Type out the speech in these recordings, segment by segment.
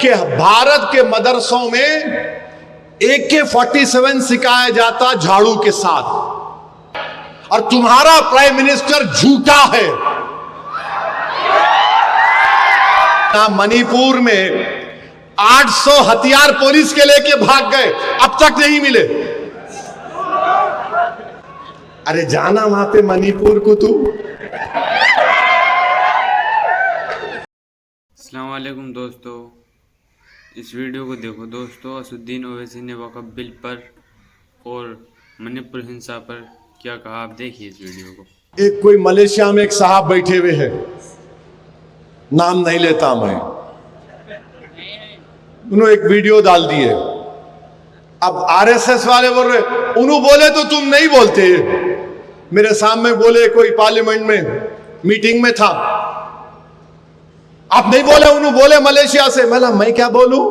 कि भारत के मदरसों में AK-47 सिखाया जाता झाड़ू के साथ, और तुम्हारा प्राइम मिनिस्टर झूठा है। मणिपुर में 800 हथियार पुलिस के लेके भाग गए, अब तक नहीं मिले। अरे जाना वहां पे मणिपुर को तू। अस्सलाम वालेकुम दोस्तों, इस वीडियो को देखो दोस्तों। असदुद्दीन ओवैसी ने वक्फ बिल पर और मणिपुर हिंसा पर क्या कहा, आप देखिए इस वीडियो को। एक कोई मलेशिया में एक साहब बैठे हुए हैं, नाम नहीं लेता मैं, उन्होंने एक वीडियो डाल दिए। अब RSS वाले बोल रहे, उन्होंने बोले तो तुम नहीं बोलते। मेरे सामने बोले, कोई पार्लियामेंट में मीटिंग में था, आप नहीं बोले। उन्होंने बोले मलेशिया से। मैं क्या बोलूं?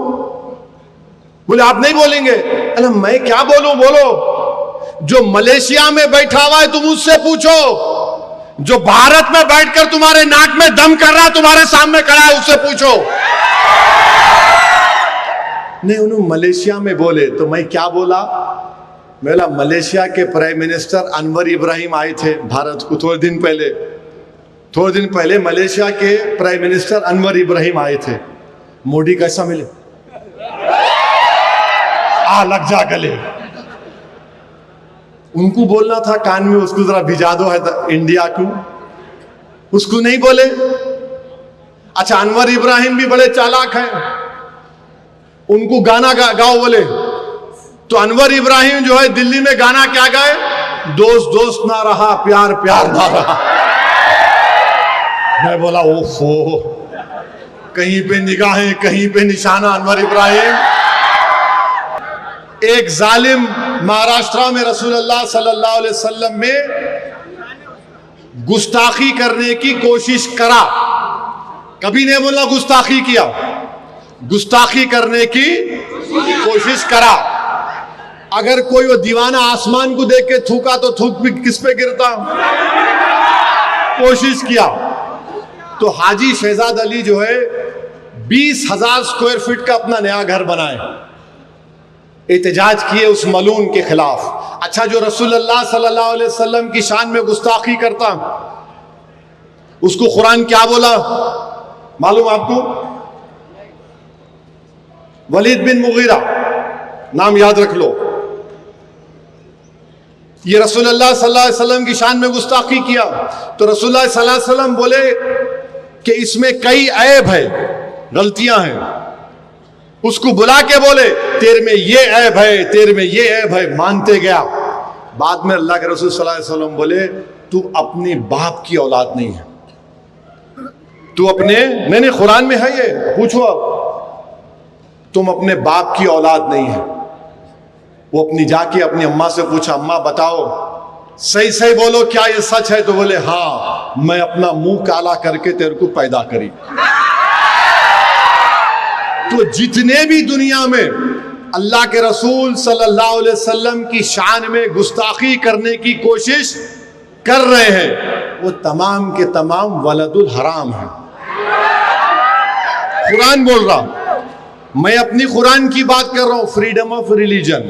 बोले आप नहीं बोलेंगे। अरे मैं क्या बोलूं? बोलो। जो मलेशिया में बैठा हुआ है तुम उससे पूछो, जो भारत में बैठकर तुम्हारे नाक में दम कर रहा है, तुम्हारे सामने खड़ा है, उससे पूछो। नहीं, उन्होंने मलेशिया में बोले तो मैं क्या बोला? बोला मलेशिया के प्राइम मिनिस्टर अनवर इब्राहिम आए थे भारत को थोड़े दिन पहले मलेशिया के प्राइम मिनिस्टर अनवर इब्राहिम आए थे। मोदी कैसा मिले? लग जा गले। उनको बोलना था कान में, उसको जरा भिजा दो है इंडिया को, उसको नहीं बोले। अच्छा, अनवर इब्राहिम भी बड़े चालाक हैं, उनको गाना गाओ बोले तो अनवर इब्राहिम जो है दिल्ली में गाना क्या गाए? दोस्त दोस्त ना रहा, प्यार प्यार ना रहा। मैं बोला ओफो, कहीं पे निगाहें कहीं पे निशाना अनवर इब्राहिम। एक जालिम महाराष्ट्र में रसूलुल्लाह सल्लल्लाहु अलैहि वसल्लम में गुस्ताखी करने की कोशिश करा, कभी नहीं बोला गुस्ताखी किया, गुस्ताखी करने की कोशिश करा। अगर कोई वो दीवाना आसमान को देख के थूका तो थूक भी किस पे गिरता? कोशिश किया तो हाजी शहजाद अली जो है 20,000 स्क्वायर फीट का अपना नया घर बनाए, एहतजाज किए उस मलून के खिलाफ। अच्छा, जो रसूलुल्लाह सल्लल्लाहु अलैहि वसल्लम की शान में गुस्ताखी करता, उसको कुरान क्या बोला मालूम आपको? वलीद बिन मुगीरा, नाम याद रख लो। ये रसूलुल्लाह सल्लल्लाहु अलैहि वसल्लम की शान में गुस्ताखी किया तो रसूलुल्लाह सल्लल्लाहु अलैहि वसल्लम बोले कि इसमें कई ऐब है, गलतियां हैं। उसको बुला के बोले तेरे में ये ऐब है, तेरे में ये ऐब है, मानते गया। बाद में अल्लाह के रसूल सल्लल्लाहु अलैहि वसल्लम बोले तू अपने बाप की औलाद नहीं है, तू अपने, नहीं कुरान में है ये, पूछो अब, तुम अपने बाप की औलाद नहीं है। वो अपनी जाके अपनी अम्मा से पूछा, अम्मा बताओ सही सही बोलो क्या ये सच है? तो बोले हाँ, मैं अपना मुंह काला करके तेरे को पैदा करी। तो जितने भी दुनिया में अल्लाह के रसूल सल्लल्लाहु अलैहि वसल्लम की शान में गुस्ताखी करने की कोशिश कर रहे हैं, वो तमाम के तमाम वलदुल हराम है। कुरान बोल रहा, मैं अपनी कुरान की बात कर रहा हूं, फ्रीडम ऑफ रिलीजन।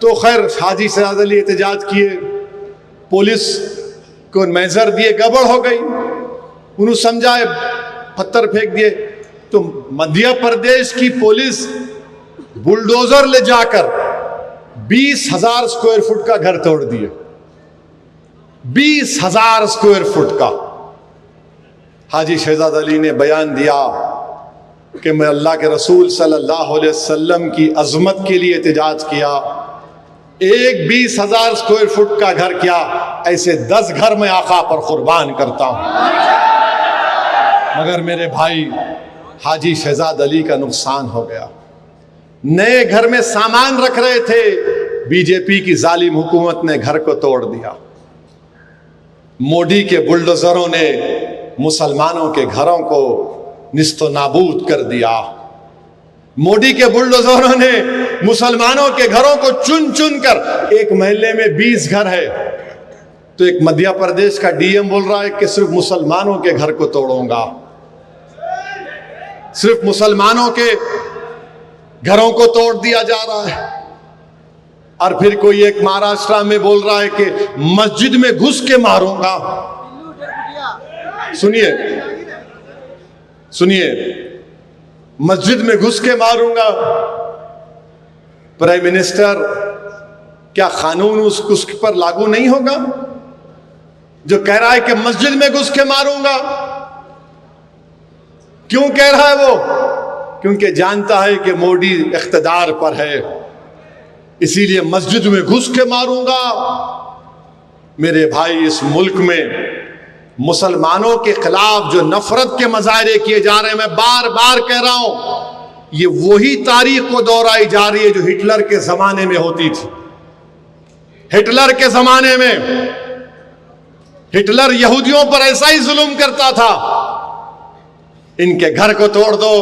तो खैर हाजी शहजाद अली एहतजाज किए, पुलिस को मेजर दिए, गड़बड़ हो गई, उन्होंने समझाए, पत्थर फेंक दिए। तो मध्य प्रदेश की पुलिस बुलडोजर ले जाकर 20,000 स्क्वायर फुट का घर तोड़ दिए, 20,000 स्क्वायर फुट का। हाजी शहजाद अली ने बयान दिया कि मैं अल्लाह के रसूल सल्लल्लाहु अलैहि वसल्लम की अजमत के लिए एहतजाज किया। एक 20,000 स्क्वायर फुट का घर क्या, ऐसे 10 घर मैं आका पर कुर्बान करता हूं। मगर मेरे भाई हाजी शहजाद अली का नुकसान हो गया। नए घर में सामान रख रहे थे, बीजेपी की जालिम हुकूमत ने घर को तोड़ दिया। मोदी के बुलडोजरों ने मुसलमानों के घरों को निस्तो नाबूद कर दिया। मोदी के बुलडोजरों ने मुसलमानों के घरों को चुन चुन कर, एक महल्ले में 20 घर है तो एक मध्य प्रदेश का डीएम बोल रहा है कि सिर्फ मुसलमानों के घर को तोड़ूंगा। सिर्फ मुसलमानों के घरों को तोड़ दिया जा रहा है, और फिर कोई एक महाराष्ट्र में बोल रहा है कि मस्जिद में घुस के मारूंगा। सुनिए सुनिए, मस्जिद में घुस के मारूंगा। प्राइम मिनिस्टर, क्या कानून उस पर लागू नहीं होगा जो कह रहा है कि मस्जिद में घुस के मारूंगा? क्यों कह रहा है वो? क्योंकि जानता है कि मोदी इख्तिदार पर है, इसीलिए मस्जिद में घुस के मारूंगा। मेरे भाई, इस मुल्क में मुसलमानों के खिलाफ जो नफरत के मजाहरे किए जा रहे हैं, मैं बार बार कह रहा हूं, ये वही तारीख को दोहराई जा रही है जो हिटलर के जमाने में होती थी। हिटलर के जमाने में हिटलर यहूदियों पर ऐसा ही जुल्म करता था। इनके घर को तोड़ दो,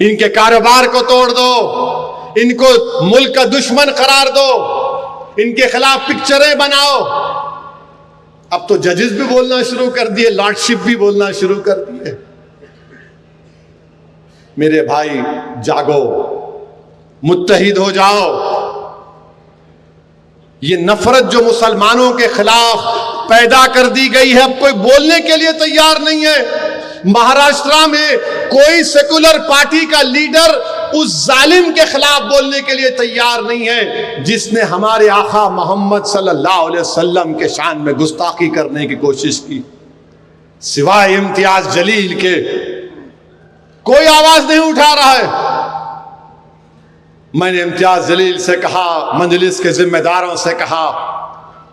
इनके कारोबार को तोड़ दो, इनको मुल्क का दुश्मन करार दो, इनके खिलाफ पिक्चरें बनाओ। अब तो जजेस भी बोलना शुरू कर दिए, लॉर्डशिप भी बोलना शुरू कर दिए। मेरे भाई, जागो, मुत्तहिद हो जाओ। ये नफरत जो मुसलमानों के खिलाफ पैदा कर दी गई है, अब कोई बोलने के लिए तैयार नहीं है। महाराष्ट्र में कोई सेकुलर पार्टी का लीडर उस जालिम के खिलाफ बोलने के लिए तैयार नहीं है जिसने हमारे आका मोहम्मद सल्लल्लाहु अलैहि वसल्लम के शान में गुस्ताखी करने की कोशिश की। सिवाय इम्तियाज जलील के कोई आवाज नहीं उठा रहा है। मैंने इम्तियाज जलील से कहा, मजलिस के जिम्मेदारों से कहा,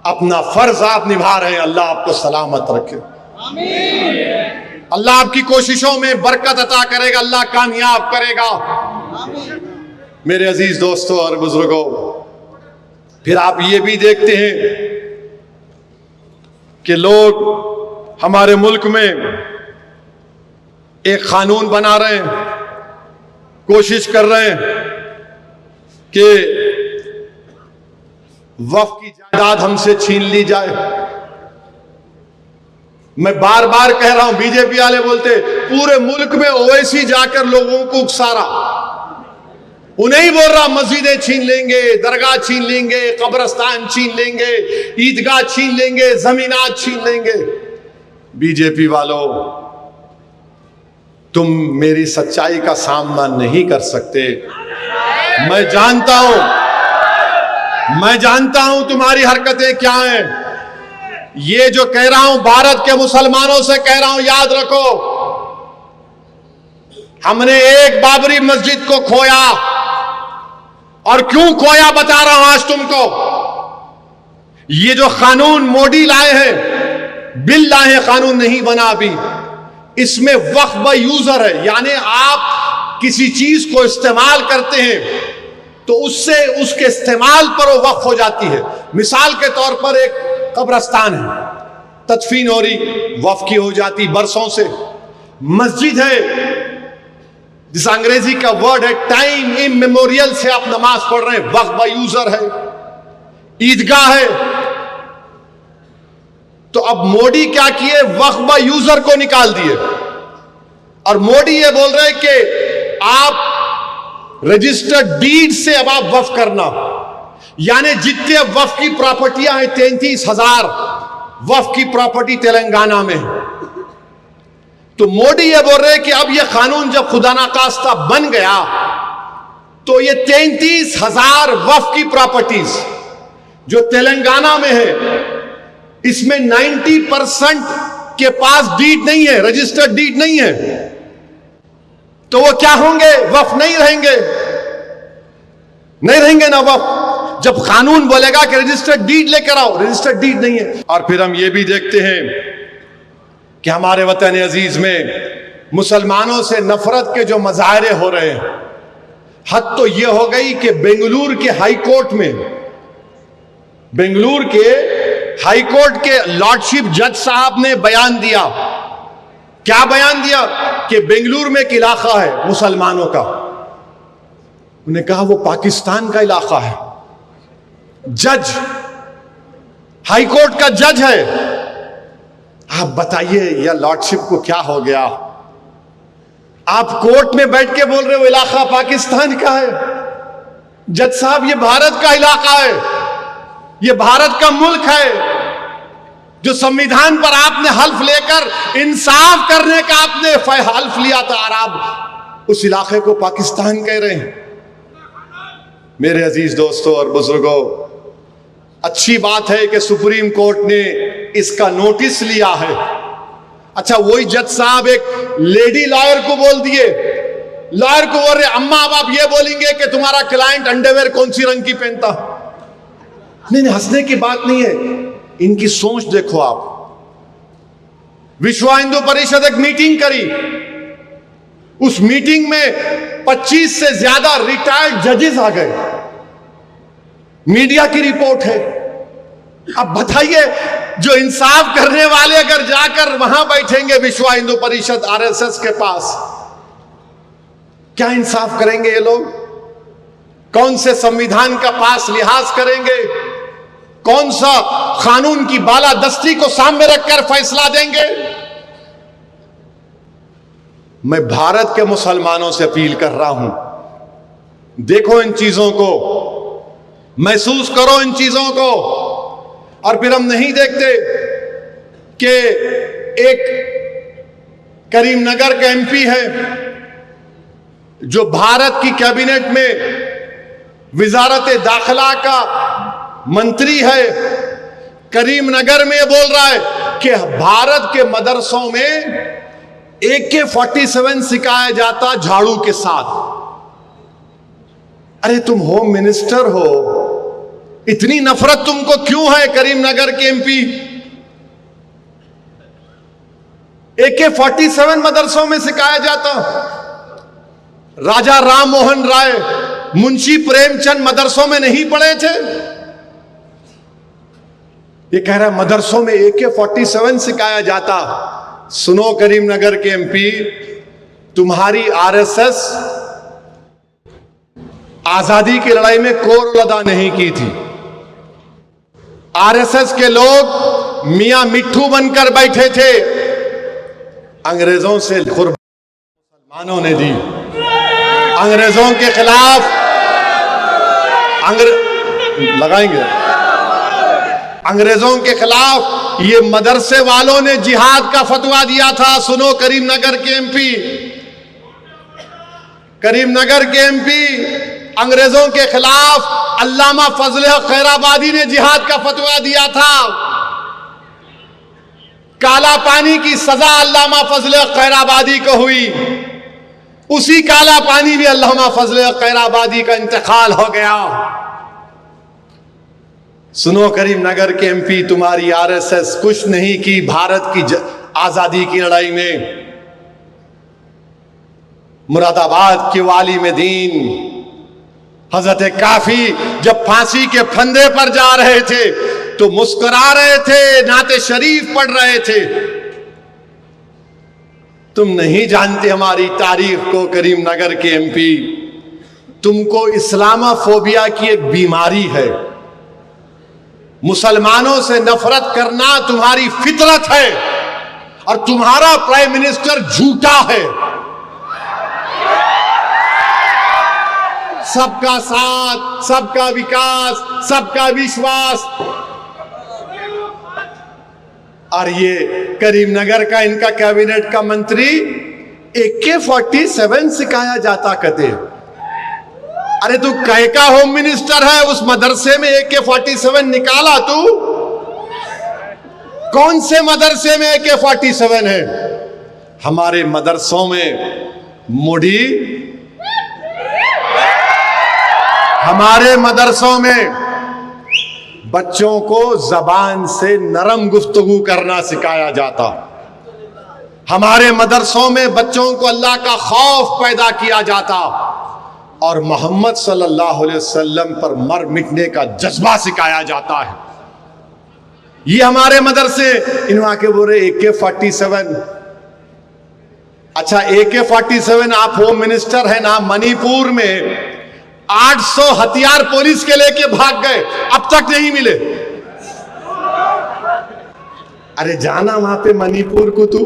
अपना फर्ज आप निभा रहे हैं, अल्लाह आपको सलामत रखे, अल्लाह आपकी कोशिशों में बरकत अता करेगा, अल्लाह कामयाब करेगा। मेरे अजीज दोस्तों और बुजुर्गों, फिर आप ये भी देखते हैं कि लोग हमारे मुल्क में एक कानून बना रहे हैं, कोशिश कर रहे हैं कि वक्फ की जायदाद हमसे छीन ली जाए। मैं बार बार कह रहा हूं, बीजेपी वाले बोलते पूरे मुल्क में ओवैसी जाकर लोगों को उकसारा, उन्हें ही बोल रहा मस्जिदें छीन लेंगे, दरगाह छीन लेंगे, कब्रस्तान छीन लेंगे, ईदगाह छीन लेंगे, जमीनात छीन लेंगे। बीजेपी वालों, तुम मेरी सच्चाई का सामना नहीं कर सकते। मैं जानता हूं तुम्हारी हरकतें क्या हैं। ये जो कह रहा हूं भारत के मुसलमानों से कह रहा हूं, याद रखो, हमने एक बाबरी मस्जिद को खोया, और क्यों खोया बता रहा हूं आज तुमको। ये जो कानून मोदी लाए हैं, बिल लाए हैं, कानून नहीं बना अभी, इसमें वक्फ बाय यूजर है, यानी आप किसी चीज को इस्तेमाल करते हैं तो उससे उसके इस्तेमाल पर वो वक्फ हो जाती है। मिसाल के तौर पर एक कब्रस्तान है, तदफीन हो रही, वक्फ की हो जाती बरसों से। मस्जिद है, जिस अंग्रेजी का वर्ड है टाइम इमेमोरियल से आप नमाज पढ़ रहे हैं, वक्फ बाय यूजर है। ईदगाह है, तो अब मोदी क्या किए, वक्फ बाय यूजर को निकाल दिए, और मोदी ये बोल रहे हैं कि आप रजिस्टर्ड डीड से अब आप वक्फ करना, यानी जितने वक्फ की प्रॉपर्टियां हैं 33,000 वक्फ की प्रॉपर्टी तेलंगाना में। तो मोदी ये बोल रहे हैं कि अब ये कानून जब खुदा ना खास्ता बन गया तो ये 33,000 वक्फ की प्रॉपर्टीज जो तेलंगाना में है, इसमें 90% के पास डीड नहीं है, रजिस्टर्ड डीड नहीं है, तो वो क्या होंगे, वक्फ नहीं रहेंगे ना वक्फ। जब कानून बोलेगा कि रजिस्टर्ड डीड लेकर आओ, रजिस्टर्ड डीड नहीं है। और फिर हम ये भी देखते हैं कि हमारे वतन अजीज में मुसलमानों से नफरत के जो मजाहरे हो रहे हैं, हद तो ये हो गई कि बेंगलुरु के हाई कोर्ट के लॉर्डशिप जज साहब ने बयान दिया। क्या बयान दिया? कि बेंगलुरु में एक इलाका है मुसलमानों का, उन्हें कहा वो पाकिस्तान का इलाका है। जज, हाई कोर्ट का जज है। आप बताइए यह लॉर्डशिप को क्या हो गया? आप कोर्ट में बैठ के बोल रहे हो इलाका पाकिस्तान का है। जज साहब, ये भारत का इलाका है, ये भारत का मुल्क है। जो संविधान पर आपने हल्फ लेकर इंसाफ करने का आपने हल्फ लिया था, और आप उस इलाके को पाकिस्तान कह रहे हैं। मेरे अजीज दोस्तों और बुजुर्गों, अच्छी बात है कि सुप्रीम कोर्ट ने इसका नोटिस लिया है। अच्छा, वही जज साहब एक लेडी लॉयर को बोल दिए, लॉयर को बोल रहे, अम्मा अब आप ये बोलेंगे कि तुम्हारा क्लाइंट अंडरवेयर कौन सी रंग की पहनता। नहीं, हंसने की बात नहीं है, इनकी सोच देखो आप। विश्व हिंदू परिषद एक मीटिंग करी, उस मीटिंग में 25 से ज्यादा रिटायर्ड जजेस आ गए। मीडिया की रिपोर्ट है। अब बताइए, जो इंसाफ करने वाले अगर जाकर वहां बैठेंगे विश्व हिंदू परिषद आरएसएस के पास, क्या इंसाफ करेंगे ये लोग? कौन से संविधान का पास लिहाज करेंगे? कौन सा कानून की बालादस्ती को सामने रखकर फैसला देंगे? मैं भारत के मुसलमानों से अपील कर रहा हूं, देखो इन चीजों को, महसूस करो इन चीजों को। और फिर हम नहीं देखते कि एक करीमनगर का एमपी है जो भारत की कैबिनेट में विजारत दाखिला का मंत्री है, करीमनगर में बोल रहा है कि भारत के मदरसों में AK-47 सिखाया जाता झाड़ू के साथ। अरे तुम होम मिनिस्टर हो, इतनी नफरत तुमको क्यों है करीमनगर के एमपी? AK-47 मदरसों में सिखाया जाता। राजा राम मोहन राय, मुंशी प्रेमचंद मदरसों में नहीं पढ़े थे? ये कह रहा है मदरसों में AK-47 सिखाया जाता। सुनो करीमनगर के एमपी, तुम्हारी आरएसएस आजादी की लड़ाई में कोई रोल अदा नहीं की थी। आरएसएस के लोग मियां मिट्ठू बनकर बैठे थे, अंग्रेजों से कुर्बानी मुसलमानों ने दी। अंग्रेजों के खिलाफ लगाएंगे, अंग्रेजों के खिलाफ ये मदरसे वालों ने जिहाद का फतवा दिया था। सुनो करीमनगर के एमपी, करीमनगर के एमपी, अंग्रेजों के खिलाफ अल्लामा फजल हक खैराबादी ने जिहाद का फतवा दिया था। काला पानी की सजा अल्लामा फजल हक खैराबादी को हुई, उसी काला पानी में अल्लामा फजल हक खैराबादी का इंतकाल हो गया। सुनो करीमनगर के एमपी, तुम्हारी आरएसएस कुछ नहीं की भारत की आजादी की लड़ाई में। मुरादाबाद के वाली में दीन हजरत काफी जब फांसी के फंदे पर जा रहे थे तो मुस्कुरा रहे थे, नाते शरीफ पढ़ रहे थे। तुम नहीं जानते हमारी तारीख को करीमनगर के एमपी। तुमको इस्लामोफोबिया की एक बीमारी है, मुसलमानों से नफरत करना तुम्हारी फितरत है, और तुम्हारा प्राइम मिनिस्टर झूठा है। सबका साथ, सबका विकास, सबका विश्वास, और ये करीमनगर का इनका कैबिनेट का मंत्री AK-47 सिखाया जाता कहते। अरे तू कह का होम मिनिस्टर है, उस मदरसे में AK-47 निकाला तू? कौन से मदरसे में AK-47 है? हमारे मदरसों में मुड़ी, हमारे मदरसों में बच्चों को जबान से नरम गुफ्तगू करना सिखाया जाता। हमारे मदरसों में बच्चों को अल्लाह का खौफ पैदा किया जाता और मोहम्मद सल्लल्लाहु अलैहि वसल्लम पर मर मिटने का जज्बा सिखाया जाता है। ये हमारे मदरसे, इनवा के बोले AK-47। अच्छा, AK-47 आप होम मिनिस्टर है ना, मणिपुर में 800 हथियार पुलिस के लेके भाग गए, अब तक नहीं मिले। अरे जाना वहां पे मणिपुर को तू,